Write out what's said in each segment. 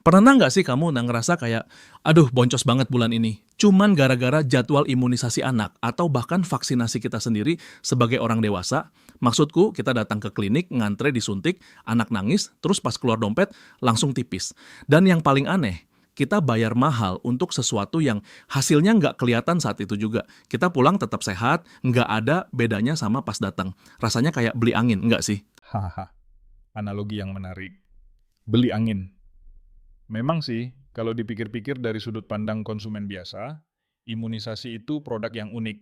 Pernah nggak sih kamu ngerasa kayak, aduh boncos banget bulan ini, cuman gara-gara jadwal imunisasi anak atau bahkan vaksinasi kita sendiri sebagai orang dewasa? Maksudku, kita datang ke klinik, ngantre disuntik, anak nangis, terus pas keluar dompet langsung tipis. Dan yang paling aneh, kita bayar mahal untuk sesuatu yang hasilnya nggak kelihatan saat itu juga. Kita pulang tetap sehat, nggak ada bedanya sama pas datang. Rasanya kayak beli angin, nggak sih? Hahaha, analogi yang menarik. Beli angin. Memang sih, kalau dipikir-pikir dari sudut pandang konsumen biasa, imunisasi itu produk yang unik.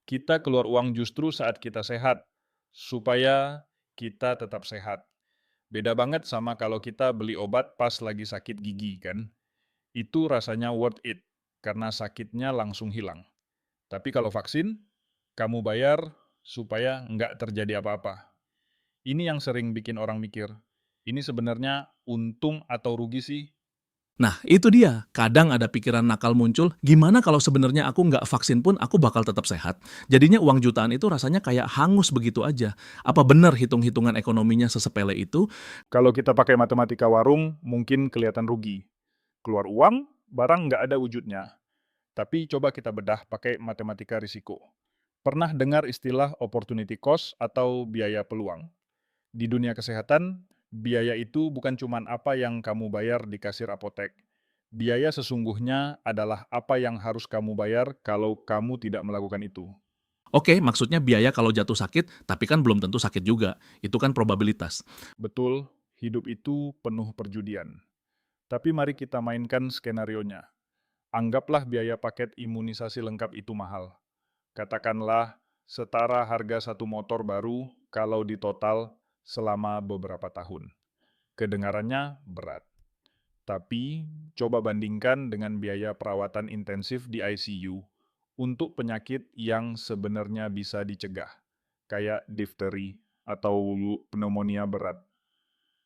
Kita keluar uang justru saat kita sehat, supaya kita tetap sehat. Beda banget sama kalau kita beli obat pas lagi sakit gigi, kan? Itu rasanya worth it, karena sakitnya langsung hilang. Tapi kalau vaksin, kamu bayar supaya nggak terjadi apa-apa. Ini yang sering bikin orang mikir, ini sebenarnya untung atau rugi sih? Nah, itu dia. Kadang ada pikiran nakal muncul, gimana kalau sebenarnya aku nggak vaksin pun aku bakal tetap sehat? Jadinya uang jutaan itu rasanya kayak hangus begitu aja. Apa benar hitung-hitungan ekonominya sesepele itu? Kalau kita pakai matematika warung, mungkin kelihatan rugi. Keluar uang, barang nggak ada wujudnya. Tapi coba kita bedah pakai matematika risiko. Pernah dengar istilah opportunity cost atau biaya peluang? Di dunia kesehatan, biaya itu bukan cuma apa yang kamu bayar di kasir apotek. Biaya sesungguhnya adalah apa yang harus kamu bayar kalau kamu tidak melakukan itu. Oke, maksudnya biaya kalau jatuh sakit, tapi kan belum tentu sakit juga. Itu kan probabilitas. Betul, hidup itu penuh perjudian. Tapi mari kita mainkan skenarionya. Anggaplah biaya paket imunisasi lengkap itu mahal. Katakanlah setara harga satu motor baru kalau ditotal selama beberapa tahun. Kedengarannya berat. Tapi coba bandingkan dengan biaya perawatan intensif di ICU untuk penyakit yang sebenarnya bisa dicegah, kayak difteri atau pneumonia berat.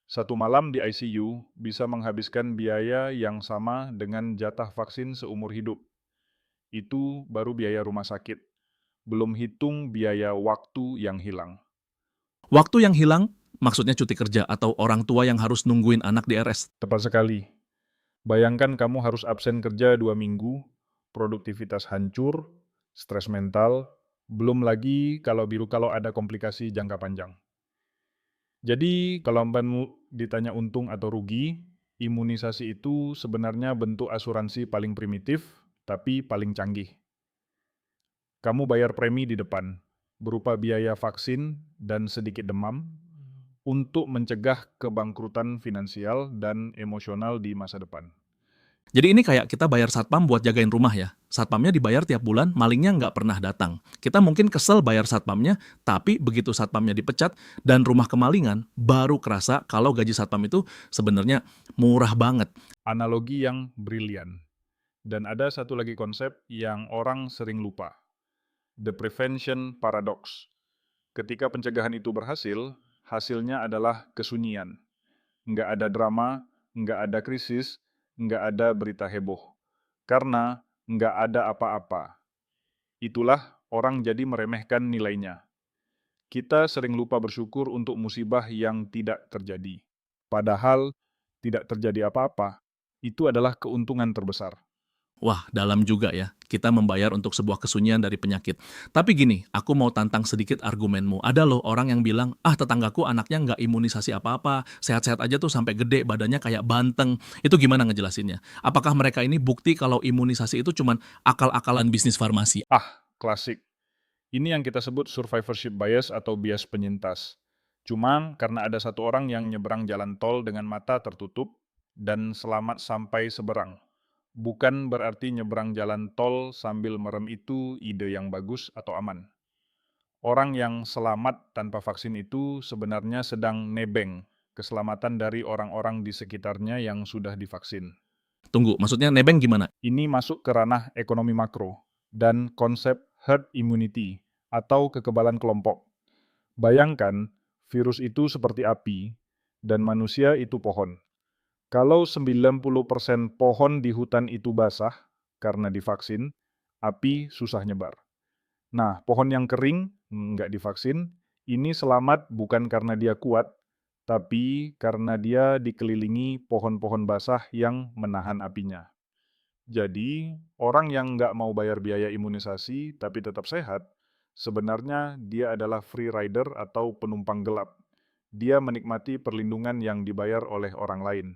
Satu malam di ICU bisa menghabiskan biaya yang sama dengan jatah vaksin seumur hidup. Itu baru biaya rumah sakit, belum hitung biaya waktu yang hilang. Waktu yang hilang, maksudnya cuti kerja atau orang tua yang harus nungguin anak di RS. Tepat sekali. Bayangkan kamu harus absen kerja 2 minggu, produktivitas hancur, stres mental, belum lagi kalau ada komplikasi jangka panjang. Jadi, kalau kamu ditanya untung atau rugi, imunisasi itu sebenarnya bentuk asuransi paling primitif, tapi paling canggih. Kamu bayar premi di depan, berupa biaya vaksin dan sedikit demam, untuk mencegah kebangkrutan finansial dan emosional di masa depan. Jadi ini kayak kita bayar satpam buat jagain rumah ya. Satpamnya dibayar tiap bulan, malingnya nggak pernah datang. Kita mungkin kesel bayar satpamnya, tapi begitu satpamnya dipecat dan rumah kemalingan, baru kerasa kalau gaji satpam itu sebenarnya murah banget. Analogi yang brilian. Dan ada satu lagi konsep yang orang sering lupa, the prevention paradox. Ketika pencegahan itu berhasil, hasilnya adalah kesunyian. Nggak ada drama, nggak ada krisis, nggak ada berita heboh. Karena nggak ada apa-apa. Itulah orang jadi meremehkan nilainya. Kita sering lupa bersyukur untuk musibah yang tidak terjadi. Padahal tidak terjadi apa-apa, itu adalah keuntungan terbesar. Wah, dalam juga ya. Kita membayar untuk sebuah kesunyian dari penyakit. Tapi gini, aku mau tantang sedikit argumenmu. Ada loh orang yang bilang, ah tetanggaku anaknya nggak imunisasi apa-apa, sehat-sehat aja tuh sampai gede, badannya kayak banteng. Itu gimana ngejelasinnya? Apakah mereka ini bukti kalau imunisasi itu cuman akal-akalan bisnis farmasi? Klasik. Ini yang kita sebut survivorship bias atau bias penyintas. Cuma karena ada satu orang yang nyeberang jalan tol dengan mata tertutup dan selamat sampai seberang. Bukan berarti nyeberang jalan tol sambil merem itu ide yang bagus atau aman. Orang yang selamat tanpa vaksin itu sebenarnya sedang nebeng keselamatan dari orang-orang di sekitarnya yang sudah divaksin. Tunggu, maksudnya nebeng gimana? Ini masuk ke ranah ekonomi makro dan konsep herd immunity atau kekebalan kelompok. Bayangkan, virus itu seperti api dan manusia itu pohon. Kalau 90% pohon di hutan itu basah karena divaksin, api susah nyebar. Nah, pohon yang kering, nggak divaksin, ini selamat bukan karena dia kuat, tapi karena dia dikelilingi pohon-pohon basah yang menahan apinya. Jadi, orang yang nggak mau bayar biaya imunisasi tapi tetap sehat, sebenarnya dia adalah free rider atau penumpang gelap. Dia menikmati perlindungan yang dibayar oleh orang lain.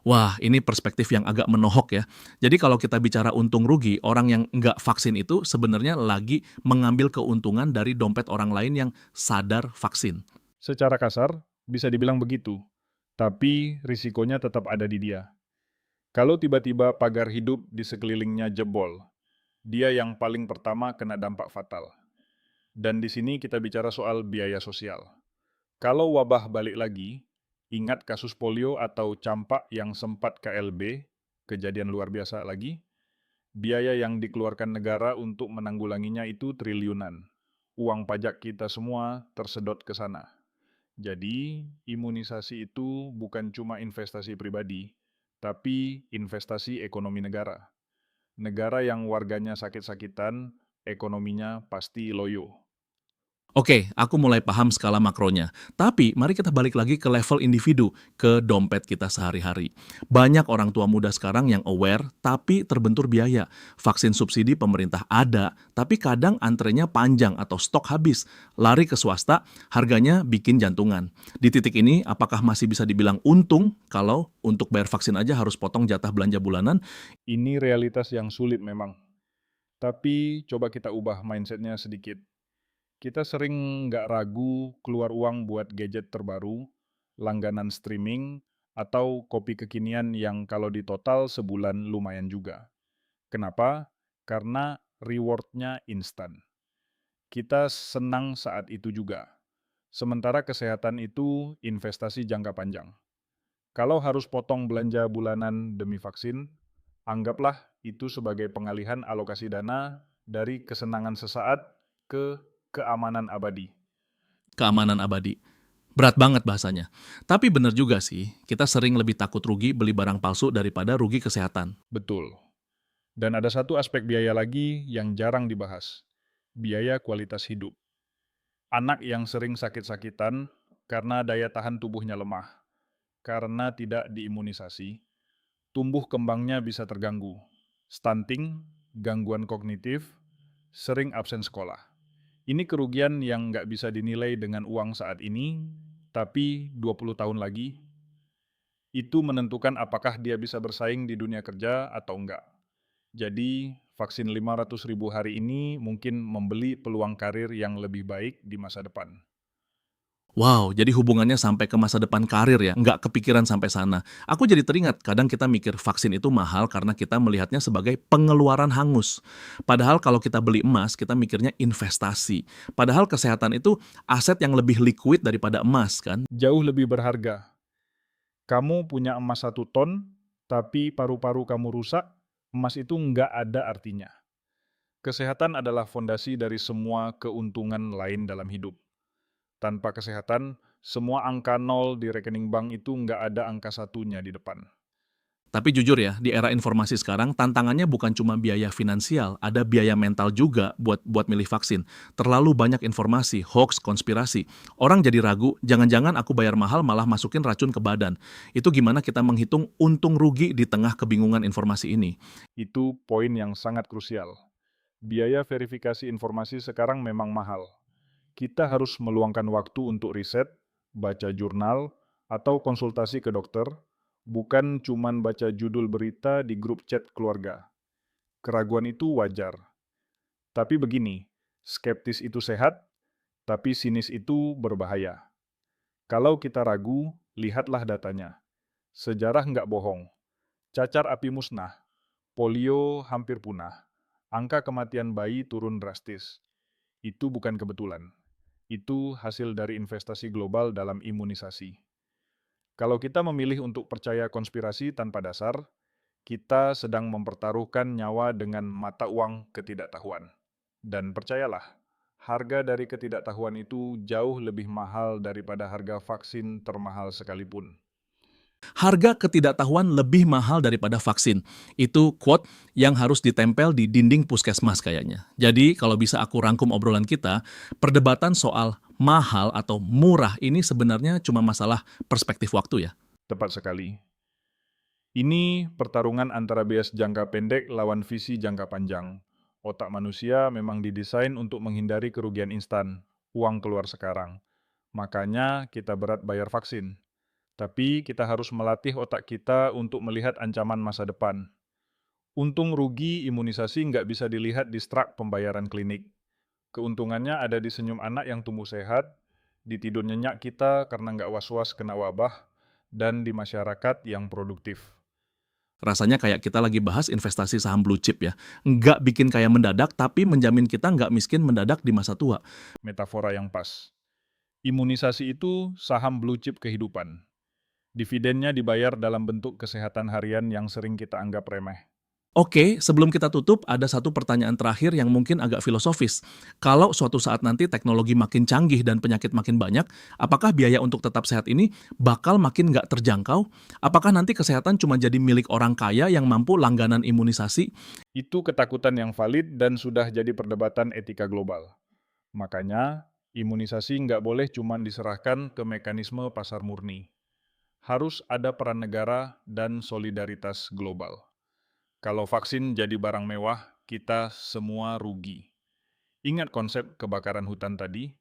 Wah, ini perspektif yang agak menohok ya. Jadi kalau kita bicara untung rugi, orang yang nggak vaksin itu sebenarnya lagi mengambil keuntungan dari dompet orang lain yang sadar vaksin. Secara kasar, bisa dibilang begitu, tapi risikonya tetap ada di dia. Kalau tiba-tiba pagar hidup di sekelilingnya jebol, dia yang paling pertama kena dampak fatal. Dan di sini kita bicara soal biaya sosial. Kalau wabah balik lagi, ingat kasus polio atau campak yang sempat KLB, kejadian luar biasa lagi, biaya yang dikeluarkan negara untuk menanggulanginya itu triliunan. Uang pajak kita semua tersedot ke sana. Jadi, imunisasi itu bukan cuma investasi pribadi, tapi investasi ekonomi negara. Negara yang warganya sakit-sakitan, ekonominya pasti loyo. Oke, aku mulai paham skala makronya. Tapi mari kita balik lagi ke level individu, ke dompet kita sehari-hari. Banyak orang tua muda sekarang yang aware tapi terbentur biaya. Vaksin subsidi pemerintah ada, tapi kadang antrenya panjang atau stok habis. Lari ke swasta, harganya bikin jantungan. Di titik ini, apakah masih bisa dibilang untung kalau untuk bayar vaksin aja harus potong jatah belanja bulanan? Ini realitas yang sulit memang. Tapi coba kita ubah mindsetnya sedikit. Kita sering nggak ragu keluar uang buat gadget terbaru, langganan streaming, atau kopi kekinian yang kalau di total sebulan lumayan juga. Kenapa? Karena rewardnya instan. Kita senang saat itu juga. Sementara kesehatan itu investasi jangka panjang. Kalau harus potong belanja bulanan demi vaksin, anggaplah itu sebagai pengalihan alokasi dana dari kesenangan sesaat ke keamanan abadi. Keamanan abadi. Berat banget bahasanya. Tapi bener juga sih, kita sering lebih takut rugi beli barang palsu daripada rugi kesehatan. Betul. Dan ada satu aspek biaya lagi yang jarang dibahas. Biaya kualitas hidup. Anak yang sering sakit-sakitan karena daya tahan tubuhnya lemah, karena tidak diimunisasi, tumbuh kembangnya bisa terganggu. Stunting, gangguan kognitif, sering absen sekolah. Ini kerugian yang nggak bisa dinilai dengan uang saat ini, tapi 20 tahun lagi, itu menentukan apakah dia bisa bersaing di dunia kerja atau enggak. Jadi, vaksin 500.000 hari ini mungkin membeli peluang karir yang lebih baik di masa depan. Wow, jadi hubungannya sampai ke masa depan karir ya, nggak kepikiran sampai sana. Aku jadi teringat, kadang kita mikir vaksin itu mahal karena kita melihatnya sebagai pengeluaran hangus. Padahal kalau kita beli emas, kita mikirnya investasi. Padahal kesehatan itu aset yang lebih liquid daripada emas kan? Jauh lebih berharga. Kamu punya emas 1 ton, tapi paru-paru kamu rusak, emas itu nggak ada artinya. Kesehatan adalah fondasi dari semua keuntungan lain dalam hidup. Tanpa kesehatan, semua angka nol di rekening bank itu nggak ada angka satunya di depan. Tapi jujur ya, di era informasi sekarang tantangannya bukan cuma biaya finansial, ada biaya mental juga buat milih vaksin. Terlalu banyak informasi, hoax, konspirasi. Orang jadi ragu, jangan-jangan aku bayar mahal malah masukin racun ke badan. Itu gimana kita menghitung untung rugi di tengah kebingungan informasi ini? Itu poin yang sangat krusial. Biaya verifikasi informasi sekarang memang mahal. Kita harus meluangkan waktu untuk riset, baca jurnal, atau konsultasi ke dokter, bukan cuman baca judul berita di grup chat keluarga. Keraguan itu wajar. Tapi begini, skeptis itu sehat, tapi sinis itu berbahaya. Kalau kita ragu, lihatlah datanya. Sejarah nggak bohong. Cacar api musnah, polio hampir punah, angka kematian bayi turun drastis. Itu bukan kebetulan. Itu hasil dari investasi global dalam imunisasi. Kalau kita memilih untuk percaya konspirasi tanpa dasar, kita sedang mempertaruhkan nyawa dengan mata uang ketidaktahuan. Dan percayalah, harga dari ketidaktahuan itu jauh lebih mahal daripada harga vaksin termahal sekalipun. Harga ketidaktahuan lebih mahal daripada vaksin. Itu quote yang harus ditempel di dinding puskesmas kayaknya. Jadi kalau bisa aku rangkum obrolan kita, perdebatan soal mahal atau murah ini sebenarnya cuma masalah perspektif waktu ya. Tepat sekali. Ini pertarungan antara bias jangka pendek lawan visi jangka panjang. Otak manusia memang didesain untuk menghindari kerugian instan, uang keluar sekarang. Makanya kita berat bayar vaksin. Tapi kita harus melatih otak kita untuk melihat ancaman masa depan. Untung rugi imunisasi nggak bisa dilihat di strak pembayaran klinik. Keuntungannya ada di senyum anak yang tumbuh sehat, di tidur nyenyak kita karena nggak was-was kena wabah, dan di masyarakat yang produktif. Rasanya kayak kita lagi bahas investasi saham blue chip ya. Nggak bikin kaya mendadak, tapi menjamin kita nggak miskin mendadak di masa tua. Metafora yang pas. Imunisasi itu saham blue chip kehidupan. Dividennya dibayar dalam bentuk kesehatan harian yang sering kita anggap remeh. Oke, sebelum kita tutup, ada satu pertanyaan terakhir yang mungkin agak filosofis. Kalau suatu saat nanti teknologi makin canggih dan penyakit makin banyak, apakah biaya untuk tetap sehat ini bakal makin nggak terjangkau? Apakah nanti kesehatan cuma jadi milik orang kaya yang mampu langganan imunisasi? Itu ketakutan yang valid dan sudah jadi perdebatan etika global. Makanya, imunisasi nggak boleh cuma diserahkan ke mekanisme pasar murni. Harus ada peran negara dan solidaritas global. Kalau vaksin jadi barang mewah, kita semua rugi. Ingat konsep kebakaran hutan tadi?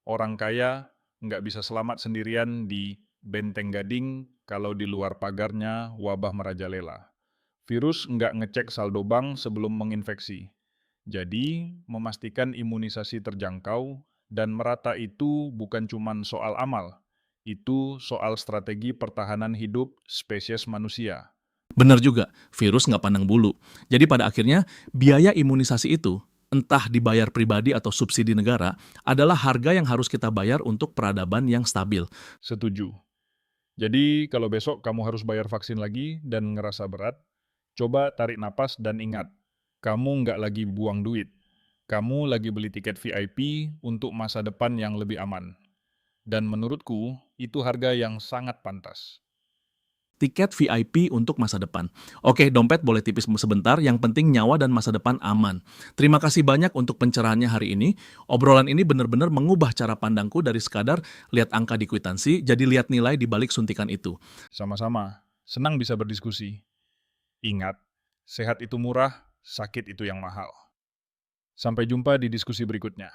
Orang kaya nggak bisa selamat sendirian di Benteng Gading kalau di luar pagarnya wabah merajalela. Virus nggak ngecek saldo bank sebelum menginfeksi. Jadi, memastikan imunisasi terjangkau dan merata itu bukan cuma soal amal, itu soal strategi pertahanan hidup spesies manusia. Benar juga, virus nggak pandang bulu. Jadi pada akhirnya, biaya imunisasi itu, entah dibayar pribadi atau subsidi negara, adalah harga yang harus kita bayar untuk peradaban yang stabil. Setuju. Jadi, kalau besok kamu harus bayar vaksin lagi dan ngerasa berat, coba tarik napas dan ingat, kamu nggak lagi buang duit. Kamu lagi beli tiket VIP untuk masa depan yang lebih aman. Dan menurutku, itu harga yang sangat pantas. Tiket VIP untuk masa depan. Oke, dompet boleh tipis sebentar, yang penting nyawa dan masa depan aman. Terima kasih banyak untuk pencerahannya hari ini. Obrolan ini benar-benar mengubah cara pandangku dari sekadar lihat angka di kwitansi, jadi lihat nilai di balik suntikan itu. Sama-sama, senang bisa berdiskusi. Ingat, sehat itu murah, sakit itu yang mahal. Sampai jumpa di diskusi berikutnya.